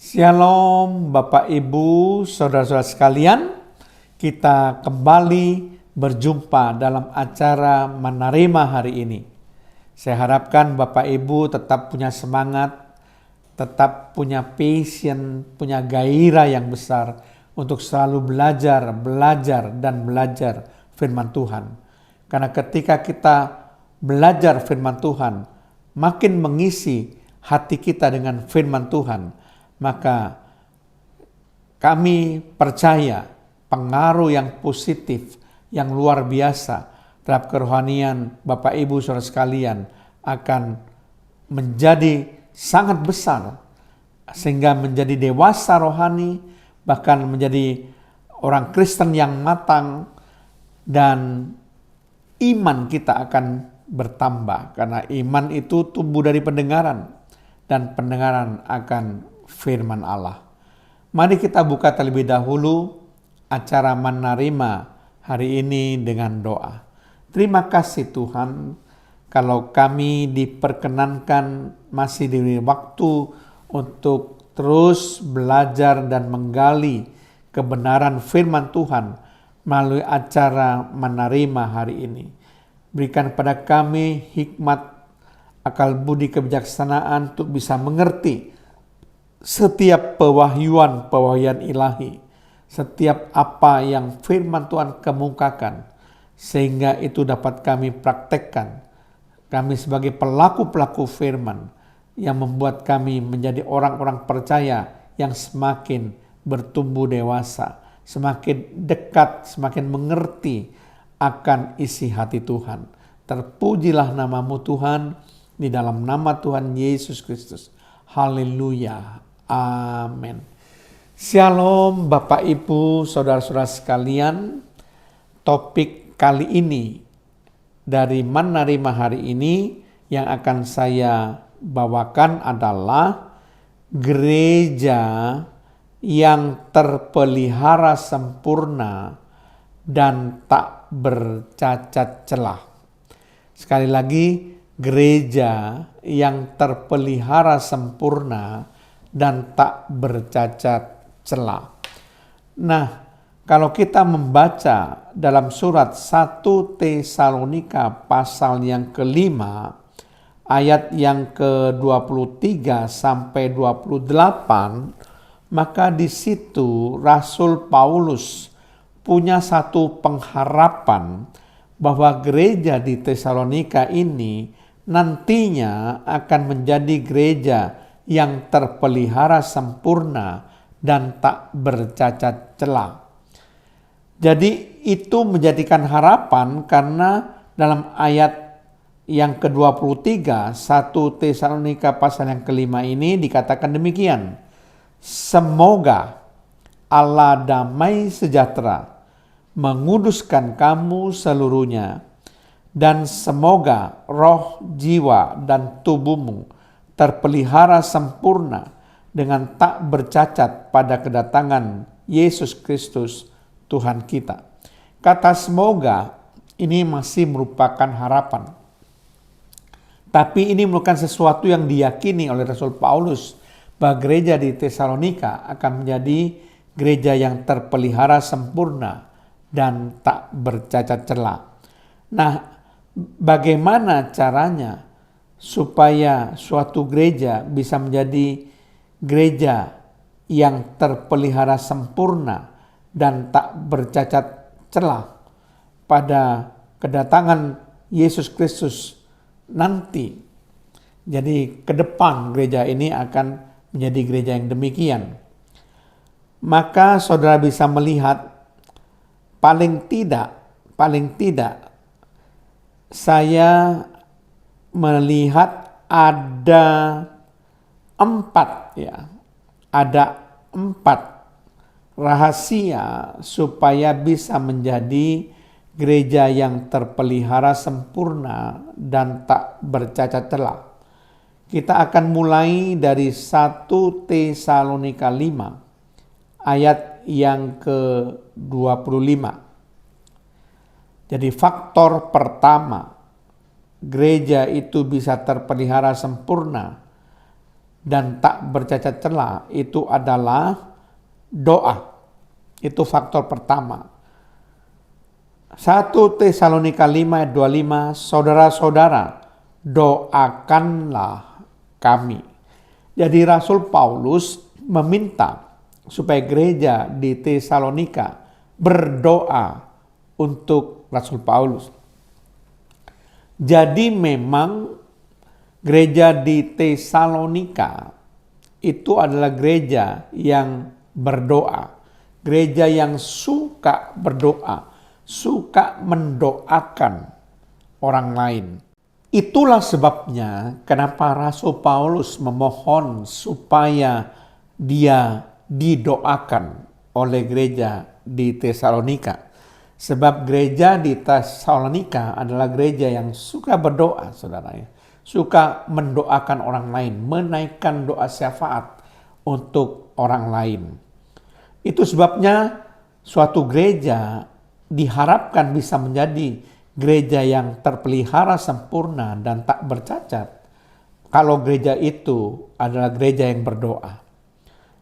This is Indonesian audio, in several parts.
Shalom Bapak Ibu, saudara-saudara sekalian. Kita kembali berjumpa dalam acara Menerima hari ini. Saya harapkan Bapak Ibu tetap punya semangat, tetap punya passion, punya gairah yang besar untuk selalu belajar dan belajar firman Tuhan. Karena ketika kita belajar firman Tuhan, makin mengisi hati kita dengan firman Tuhan, maka kami percaya pengaruh yang positif, yang luar biasa terhadap kerohanian Bapak Ibu saudara sekalian akan menjadi sangat besar, sehingga menjadi dewasa rohani, bahkan menjadi orang Kristen yang matang, dan iman kita akan bertambah. Karena iman itu tumbuh dari pendengaran, dan pendengaran akan firman Allah. Mari kita buka terlebih dahulu acara Menerima hari ini dengan doa. Terima kasih Tuhan, kalau kami diperkenankan masih diberi waktu untuk terus belajar dan menggali kebenaran firman Tuhan melalui acara Menerima hari ini. Berikan pada kami hikmat, akal budi, kebijaksanaan untuk bisa mengerti setiap pewahyuan ilahi, setiap apa yang firman Tuhan kemukakan, sehingga itu dapat kami praktekkan. Kami sebagai pelaku-pelaku firman yang membuat kami menjadi orang-orang percaya yang semakin bertumbuh dewasa, semakin dekat, semakin mengerti akan isi hati Tuhan. Terpujilah namamu Tuhan, di dalam nama Tuhan Yesus Kristus. Haleluya. Amin. Shalom Bapak Ibu saudara-saudara sekalian. Topik kali ini dari Menerima hari ini yang akan saya bawakan adalah gereja yang terpelihara sempurna dan tak bercacat celah. Sekali lagi, gereja yang terpelihara sempurna dan tak bercacat celah. Nah, kalau kita membaca dalam surat 1 Tesalonika pasal yang kelima, ayat yang ke-23 sampai 28, maka di situ Rasul Paulus punya satu pengharapan bahwa gereja di Tesalonika ini nantinya akan menjadi gereja yang terpelihara sempurna dan tak bercacat celah. Jadi itu menjadikan harapan, karena dalam ayat yang ke-23 1 Tesalonika pasal yang kelima ini dikatakan demikian. Semoga Allah damai sejahtera menguduskan kamu seluruhnya, dan semoga roh, jiwa, dan tubuhmu terpelihara sempurna dengan tak bercacat pada kedatangan Yesus Kristus Tuhan kita. Kata semoga ini masih merupakan harapan. Tapi ini merupakan sesuatu yang diyakini oleh Rasul Paulus, bahwa gereja di Tesalonika akan menjadi gereja yang terpelihara sempurna dan tak bercacat celah. Nah, bagaimana caranya supaya suatu gereja bisa menjadi gereja yang terpelihara sempurna dan tak bercacat celah pada kedatangan Yesus Kristus nanti? Jadi ke depan gereja ini akan menjadi gereja yang demikian. Maka saudara bisa melihat paling tidak saya melihat ada empat rahasia supaya bisa menjadi gereja yang terpelihara sempurna dan tak bercacat celah. Kita akan mulai dari 1 Tesalonika 5 ayat yang ke-25. Jadi faktor pertama gereja itu bisa terpelihara sempurna dan tak bercacat celah itu adalah doa. Itu faktor pertama. 1 Tesalonika 5 ayat 25, saudara-saudara, doakanlah kami. Jadi Rasul Paulus meminta supaya gereja di Tesalonika berdoa untuk Rasul Paulus. Jadi memang gereja di Tesalonika itu adalah gereja yang berdoa. Gereja yang suka berdoa, suka mendoakan orang lain. Itulah sebabnya kenapa Rasul Paulus memohon supaya dia didoakan oleh gereja di Tesalonika. Sebab gereja di Tesalonika adalah gereja yang suka berdoa, saudara ya. Suka mendoakan orang lain, menaikkan doa syafaat untuk orang lain. Itu sebabnya suatu gereja diharapkan bisa menjadi gereja yang terpelihara sempurna dan tak bercacat kalau gereja itu adalah gereja yang berdoa.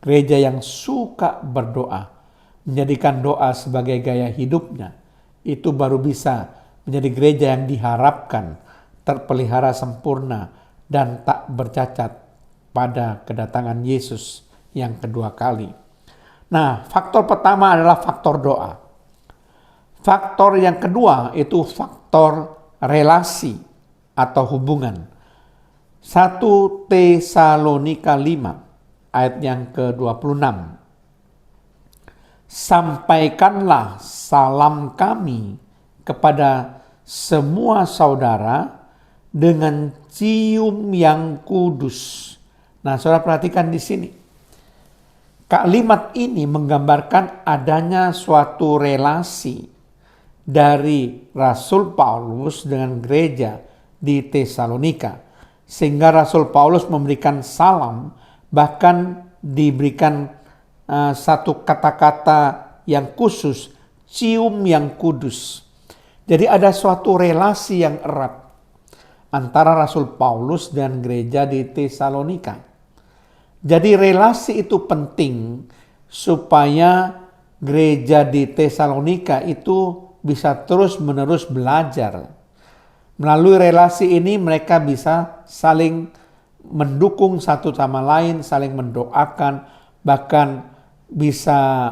Gereja yang suka berdoa, menjadikan doa sebagai gaya hidupnya, itu baru bisa menjadi gereja yang diharapkan terpelihara sempurna dan tak bercacat pada kedatangan Yesus yang kedua kali. Nah, faktor pertama adalah faktor doa. Faktor yang kedua itu faktor relasi atau hubungan. 1 Tesalonika 5 ayat yang ke-26. Sampaikanlah salam kami kepada semua saudara dengan cium yang kudus. Nah, saudara perhatikan di sini. Kalimat ini menggambarkan adanya suatu relasi dari Rasul Paulus dengan gereja di Tesalonika. Sehingga Rasul Paulus memberikan salam, bahkan diberikan satu kata-kata yang khusus, cium yang kudus. Jadi ada suatu relasi yang erat antara Rasul Paulus dan gereja di Tesalonika. Jadi relasi itu penting supaya gereja di Tesalonika itu bisa terus-menerus belajar. Melalui relasi ini mereka bisa saling mendukung satu sama lain, saling mendoakan, bahkan bisa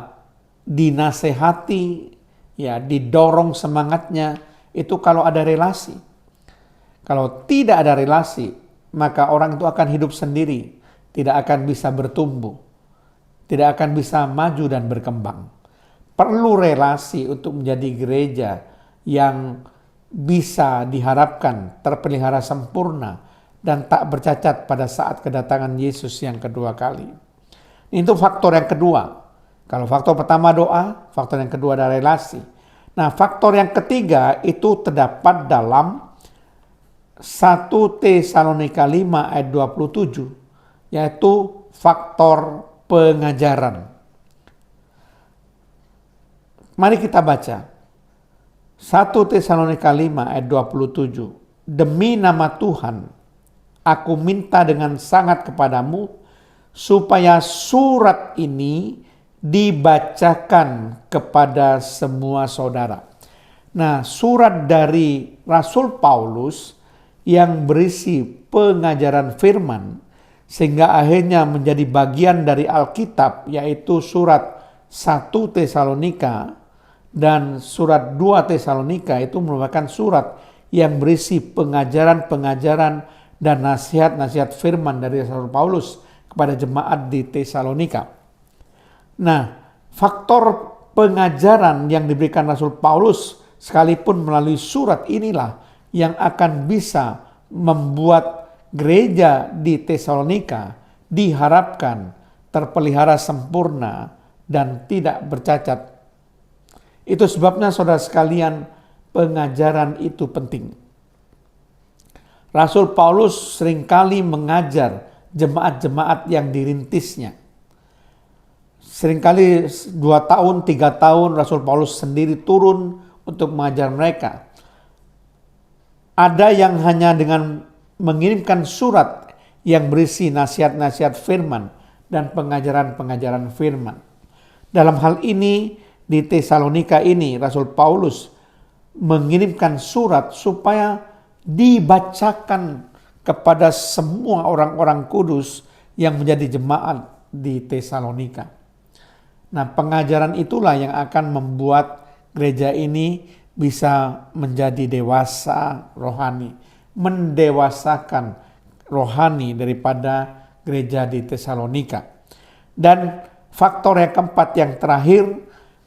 dinasehati, ya, didorong semangatnya. Itu kalau ada relasi. Kalau tidak ada relasi, maka orang itu akan hidup sendiri, tidak akan bisa bertumbuh, tidak akan bisa maju dan berkembang. Perlu relasi untuk menjadi gereja yang bisa diharapkan terpelihara sempurna dan tak bercacat pada saat kedatangan Yesus yang kedua kali. Itu faktor yang kedua. Kalau faktor pertama doa, faktor yang kedua adalah relasi. Nah, faktor yang ketiga itu terdapat dalam 1 Tesalonika 5 ayat 27, yaitu faktor pengajaran. Mari kita baca. 1 Tesalonika 5 ayat 27. Demi nama Tuhan, aku minta dengan sangat kepadamu, supaya surat ini dibacakan kepada semua saudara. Nah, surat dari Rasul Paulus yang berisi pengajaran firman, sehingga akhirnya menjadi bagian dari Alkitab, yaitu surat 1 Tesalonika dan surat 2 Tesalonika, itu merupakan surat yang berisi pengajaran-pengajaran dan nasihat-nasihat firman dari Rasul Paulus kepada jemaat di Tesalonika. Nah, faktor pengajaran yang diberikan Rasul Paulus sekalipun melalui surat inilah yang akan bisa membuat gereja di Tesalonika diharapkan terpelihara sempurna dan tidak bercacat. Itu sebabnya saudara sekalian, pengajaran itu penting. Rasul Paulus seringkali mengajar jemaat-jemaat yang dirintisnya. Seringkali 2 tahun, 3 tahun Rasul Paulus sendiri turun untuk mengajar mereka. Ada yang hanya dengan mengirimkan surat yang berisi nasihat-nasihat firman dan pengajaran-pengajaran firman. Dalam hal ini di Tesalonika ini Rasul Paulus mengirimkan surat supaya dibacakan kepada semua orang-orang kudus yang menjadi jemaat di Tesalonika. Nah, pengajaran itulah yang akan membuat gereja ini bisa menjadi dewasa rohani, mendewasakan rohani daripada gereja di Tesalonika. Dan faktor yang keempat, yang terakhir,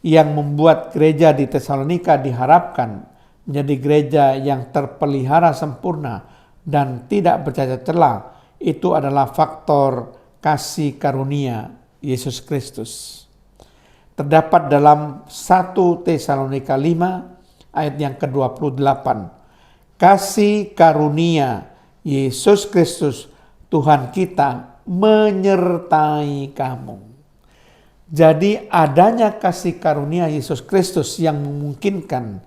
yang membuat gereja di Tesalonika diharapkan menjadi gereja yang terpelihara sempurna dan tidak bercacat celah, itu adalah faktor kasih karunia Yesus Kristus. Terdapat dalam 1 Tesalonika 5 ayat yang ke-28. Kasih karunia Yesus Kristus Tuhan kita menyertai kamu. Jadi adanya kasih karunia Yesus Kristus yang memungkinkan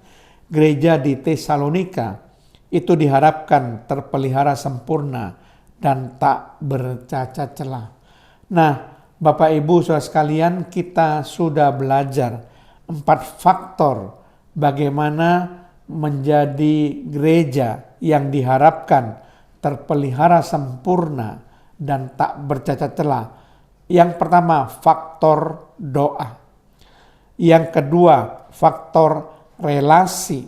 gereja di Tesalonika itu diharapkan terpelihara sempurna dan tak bercacat celah. Nah, Bapak Ibu Saudara sekalian, kita sudah belajar 4 faktor bagaimana menjadi gereja yang diharapkan terpelihara sempurna dan tak bercacat celah. Yang pertama, faktor doa. Yang kedua, faktor relasi.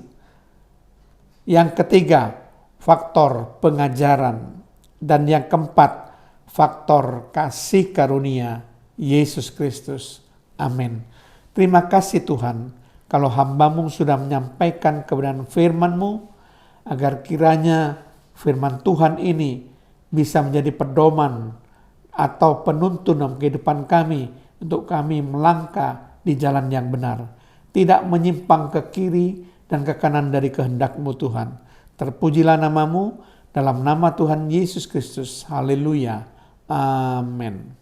Yang ketiga, faktor pengajaran. Dan yang keempat, faktor kasih karunia Yesus Kristus. Amin. Terima kasih Tuhan, kalau hamba-Mu sudah menyampaikan kebenaran firman-Mu, agar kiranya firman Tuhan ini bisa menjadi pedoman atau penuntun dalam kehidupan kami, untuk kami melangkah di jalan yang benar, tidak menyimpang ke kiri dan ke kanan dari kehendak-Mu Tuhan. Terpujilah nama-Mu, dalam nama Tuhan Yesus Kristus. Haleluya. Amin.